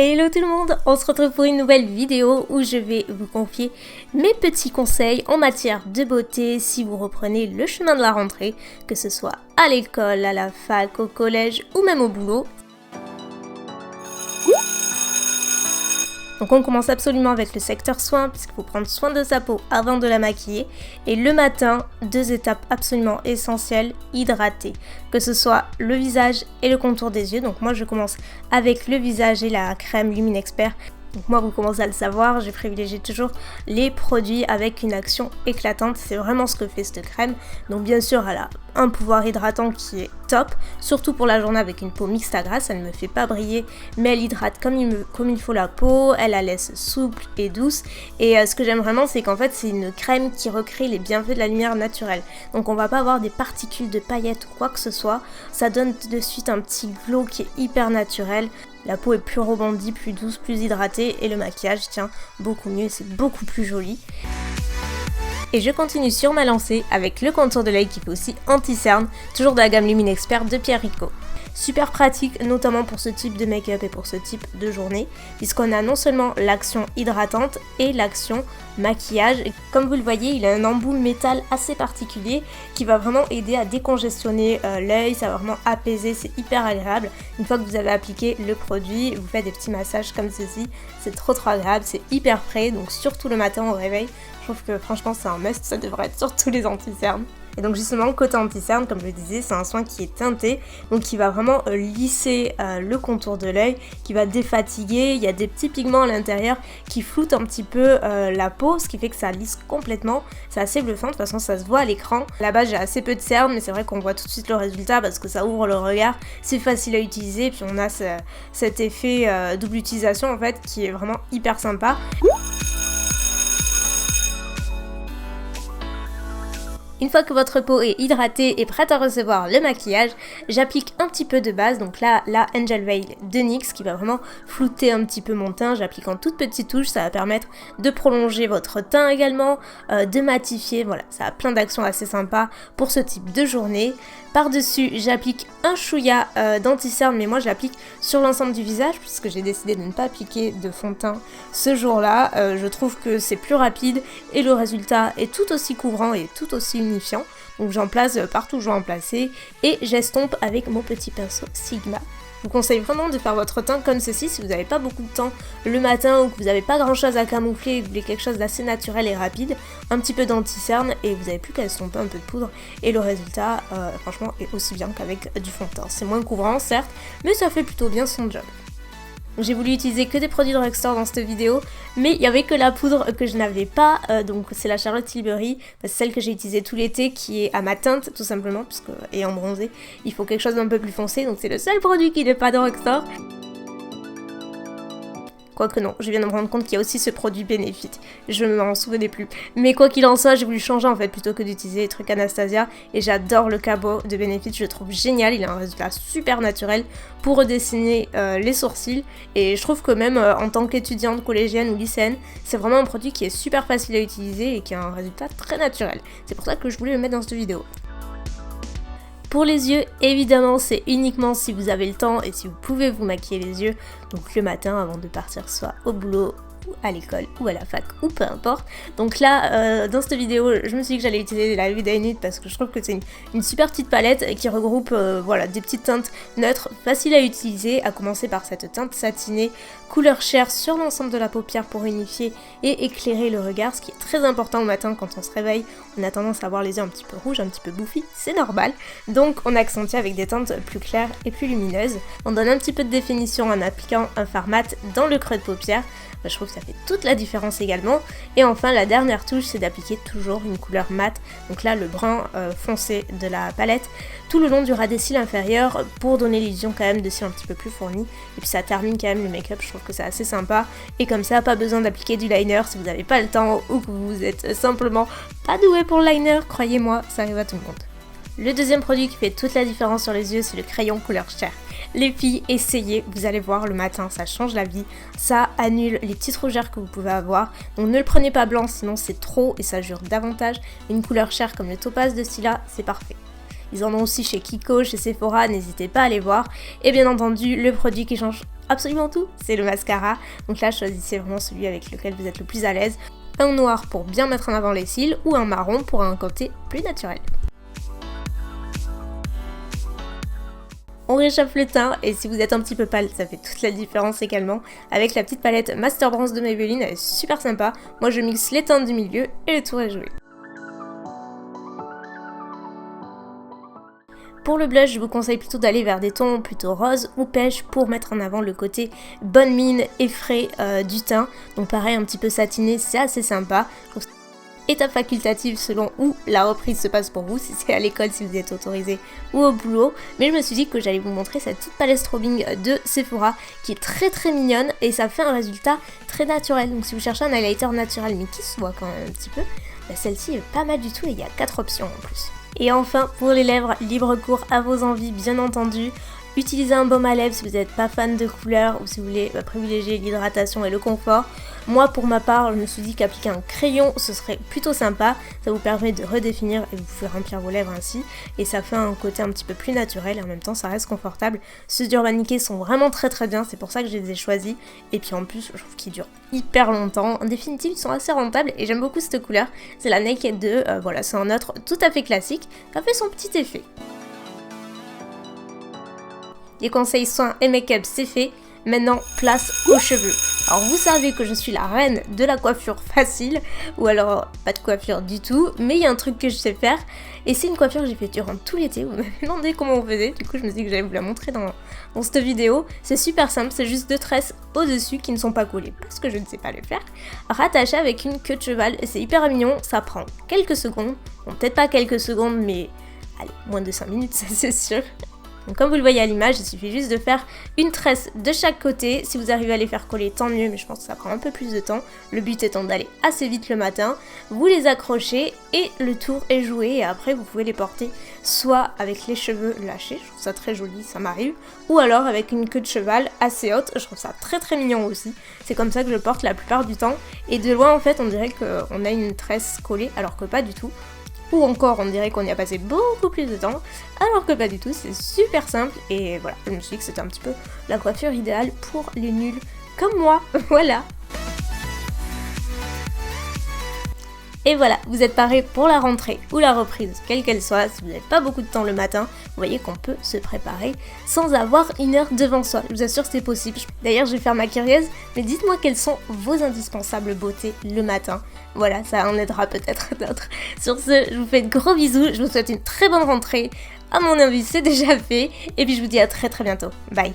Hello tout le monde, on se retrouve pour une nouvelle vidéo où je vais vous confier mes petits conseils en matière de beauté si vous reprenez le chemin de la rentrée, que ce soit à l'école, à la fac, au collège ou même au boulot. Donc on commence absolument avec le secteur soins puisqu'il faut prendre soin de sa peau avant de la maquiller. Et le matin, 2 étapes absolument essentielles, hydrater. Que ce soit le visage et le contour des yeux. Donc moi je commence avec le visage et la crème Luminexpert. Donc moi vous commencez à le savoir, je privilégie toujours les produits avec une action éclatante, c'est vraiment ce que fait cette crème. Donc bien sûr elle a un pouvoir hydratant qui est top, surtout pour la journée avec une peau mixte à grasse, elle ne me fait pas briller mais elle hydrate comme il faut la peau, elle la laisse souple et douce. Et ce que j'aime vraiment c'est qu'en fait c'est une crème qui recrée les bienfaits de la lumière naturelle. Donc on va pas avoir des particules de paillettes ou quoi que ce soit, ça donne de suite un petit glow qui est hyper naturel. La peau est plus rebondie, plus douce, plus hydratée et le maquillage tient beaucoup mieux, c'est beaucoup plus joli. Et je continue sur ma lancée avec le contour de l'œil qui fait aussi anti-cerne, toujours de la gamme Luminexpert de Pierre Rico. Super pratique, notamment pour ce type de make-up et pour ce type de journée, puisqu'on a non seulement l'action hydratante et l'action maquillage. Et comme vous le voyez, il a un embout métal assez particulier qui va vraiment aider à décongestionner l'œil, ça va vraiment apaiser, c'est hyper agréable. Une fois que vous avez appliqué le produit, vous faites des petits massages comme ceci, c'est trop agréable, c'est hyper frais, donc surtout le matin au réveil, je trouve que franchement c'est un must, ça devrait être sur tous les anti-cernes. Et donc justement, côté anti-cerne, comme je le disais, c'est un soin qui est teinté, donc qui va vraiment lisser le contour de l'œil, qui va défatiguer. Il y a des petits pigments à l'intérieur qui floutent un petit peu la peau, ce qui fait que ça lisse complètement. C'est assez bluffant, de toute façon ça se voit à l'écran. À la base j'ai assez peu de cerne, mais c'est vrai qu'on voit tout de suite le résultat parce que ça ouvre le regard, c'est facile à utiliser, puis on a cet effet double utilisation en fait qui est vraiment hyper sympa. Une fois que votre peau est hydratée et prête à recevoir le maquillage, j'applique un petit peu de base, donc là, la Angel Veil de NYX qui va vraiment flouter un petit peu mon teint. J'applique en toute petite touche, ça va permettre de prolonger votre teint également, de matifier, voilà, ça a plein d'actions assez sympas pour ce type de journée. Par-dessus, j'applique un chouïa d'anti-cerne, mais moi j'applique sur l'ensemble du visage puisque j'ai décidé de ne pas appliquer de fond de teint ce jour-là. Je trouve que c'est plus rapide et le résultat est tout aussi couvrant et tout aussi unifiant. Donc j'en place partout où je veux en placer et j'estompe avec mon petit pinceau Sigma. Je vous conseille vraiment de faire votre teint comme ceci si vous n'avez pas beaucoup de temps le matin ou que vous n'avez pas grand chose à camoufler et que vous voulez quelque chose d'assez naturel et rapide, un petit peu d'anti-cerne et vous n'avez plus qu'à estomper un peu de poudre et le résultat franchement est aussi bien qu'avec du fond de teint. C'est moins couvrant certes, mais ça fait plutôt bien son job. J'ai voulu utiliser que des produits drugstore dans cette vidéo, mais il n'y avait que la poudre que je n'avais pas, donc c'est la Charlotte Tilbury, c'est celle que j'ai utilisée tout l'été qui est à ma teinte tout simplement, puisque ayant bronzé, il faut quelque chose d'un peu plus foncé, donc c'est le seul produit qui n'est pas drugstore. Quoique non, je viens de me rendre compte qu'il y a aussi ce produit Benefit, je ne m'en souvenais plus. Mais quoi qu'il en soit, j'ai voulu changer en fait plutôt que d'utiliser les trucs Anastasia et j'adore le cabot de Benefit, je le trouve génial, il a un résultat super naturel pour redessiner les sourcils et je trouve que même en tant qu'étudiante collégienne ou lycéenne, c'est vraiment un produit qui est super facile à utiliser et qui a un résultat très naturel. C'est pour ça que je voulais le mettre dans cette vidéo. Pour les yeux, évidemment, c'est uniquement si vous avez le temps et si vous pouvez vous maquiller les yeux, donc le matin avant de partir soit au boulot, ou à l'école, ou à la fac, ou peu importe. Donc là, dans cette vidéo, je me suis dit que j'allais utiliser la Everyday Nude parce que je trouve que c'est une super petite palette qui regroupe voilà, des petites teintes neutres, faciles à utiliser, à commencer par cette teinte satinée, couleur chair sur l'ensemble de la paupière pour unifier et éclairer le regard, ce qui est très important au matin quand on se réveille. On a tendance à avoir les yeux un petit peu rouges, un petit peu bouffis, c'est normal. Donc on accentue avec des teintes plus claires et plus lumineuses. On donne un petit peu de définition en appliquant un fard mat dans le creux de paupière. Je trouve que ça fait toute la différence également. Et enfin la dernière touche c'est d'appliquer toujours une couleur mate, donc là le brun foncé de la palette, tout le long du ras des cils inférieurs pour donner l'illusion quand même de cils un petit peu plus fournis. Et puis ça termine quand même le make-up, je trouve que c'est assez sympa. Et comme ça, pas besoin d'appliquer du liner si vous n'avez pas le temps ou que vous êtes simplement pas doué pour le liner, croyez-moi, ça arrive à tout le monde. Le deuxième produit qui fait toute la différence sur les yeux, c'est le crayon couleur chair. Les filles, essayez, vous allez voir le matin, ça change la vie, ça annule les petites rougeurs que vous pouvez avoir. Donc ne le prenez pas blanc, sinon c'est trop et ça jure davantage. Une couleur chair comme le topaz de Stila, c'est parfait. Ils en ont aussi chez Kiko, chez Sephora, n'hésitez pas à aller voir. Et bien entendu, le produit qui change absolument tout, c'est le mascara. Donc là, choisissez vraiment celui avec lequel vous êtes le plus à l'aise. Un noir pour bien mettre en avant les cils ou un marron pour un côté plus naturel. On réchauffe le teint et si vous êtes un petit peu pâle, ça fait toute la différence également. Avec la petite palette Master Bronze de Maybelline, elle est super sympa. Moi je mixe les teintes du milieu et le tour est joué. Pour le blush, je vous conseille plutôt d'aller vers des tons plutôt roses ou pêche pour mettre en avant le côté bonne mine et frais du teint. Donc pareil, un petit peu satiné, c'est assez sympa. Étape facultative selon où la reprise se passe pour vous, si c'est à l'école, si vous êtes autorisé ou au boulot. Mais je me suis dit que j'allais vous montrer cette petite palette strobing de Sephora qui est très mignonne et ça fait un résultat très naturel. Donc si vous cherchez un highlighter naturel mais qui se voit quand même un petit peu, bah celle-ci est pas mal du tout et il y a 4 options en plus. Et enfin, pour les lèvres, libre cours à vos envies bien entendu. Utilisez un baume à lèvres si vous n'êtes pas fan de couleur ou si vous voulez privilégier l'hydratation et le confort. Moi pour ma part, je me suis dit qu'appliquer un crayon ce serait plutôt sympa. Ça vous permet de redéfinir et vous pouvez remplir vos lèvres ainsi. Et ça fait un côté un petit peu plus naturel et en même temps ça reste confortable. Ceux d'Urban Decay sont vraiment très bien, c'est pour ça que je les ai choisis. Et puis en plus je trouve qu'ils durent hyper longtemps. En définitive ils sont assez rentables et j'aime beaucoup cette couleur. C'est la Naked 2, voilà c'est un neutre tout à fait classique. Ça fait son petit effet. Les conseils soins et make-up c'est fait, maintenant place aux cheveux. Alors vous savez que je suis la reine de la coiffure facile, ou alors pas de coiffure du tout, mais il y a un truc que je sais faire, et c'est une coiffure que j'ai fait durant tout l'été, vous m'avez demandé comment on faisait, du coup je me suis dit que j'allais vous la montrer dans cette vidéo. C'est super simple, c'est juste 2 tresses au-dessus qui ne sont pas collées, parce que je ne sais pas le faire, rattachées avec une queue de cheval, et c'est hyper mignon, ça prend quelques secondes, bon peut-être pas quelques secondes, mais allez, moins de 5 minutes ça c'est sûr. Donc comme vous le voyez à l'image, il suffit juste de faire une tresse de chaque côté. Si vous arrivez à les faire coller, tant mieux, mais je pense que ça prend un peu plus de temps. Le but étant d'aller assez vite le matin. Vous les accrochez et le tour est joué. Et après, vous pouvez les porter soit avec les cheveux lâchés, je trouve ça très joli, ça m'arrive, ou alors avec une queue de cheval assez haute, je trouve ça très mignon aussi. C'est comme ça que je porte la plupart du temps. Et de loin, en fait, on dirait qu'on a une tresse collée, alors que pas du tout. Ou encore on dirait qu'on y a passé beaucoup plus de temps, alors que pas du tout, c'est super simple et voilà, je me suis dit que c'était un petit peu la coiffure idéale pour les nuls comme moi, voilà. Et voilà, vous êtes parés pour la rentrée ou la reprise, quelle qu'elle soit. Si vous n'avez pas beaucoup de temps le matin, vous voyez qu'on peut se préparer sans avoir 1 heure devant soi. Je vous assure c'est possible. D'ailleurs je vais faire ma curieuse, mais dites-moi quelles sont vos indispensables beautés le matin. Voilà, ça en aidera peut-être d'autres. Sur ce, je vous fais de gros bisous, je vous souhaite une très bonne rentrée. À mon avis c'est déjà fait, et puis je vous dis à très bientôt. Bye.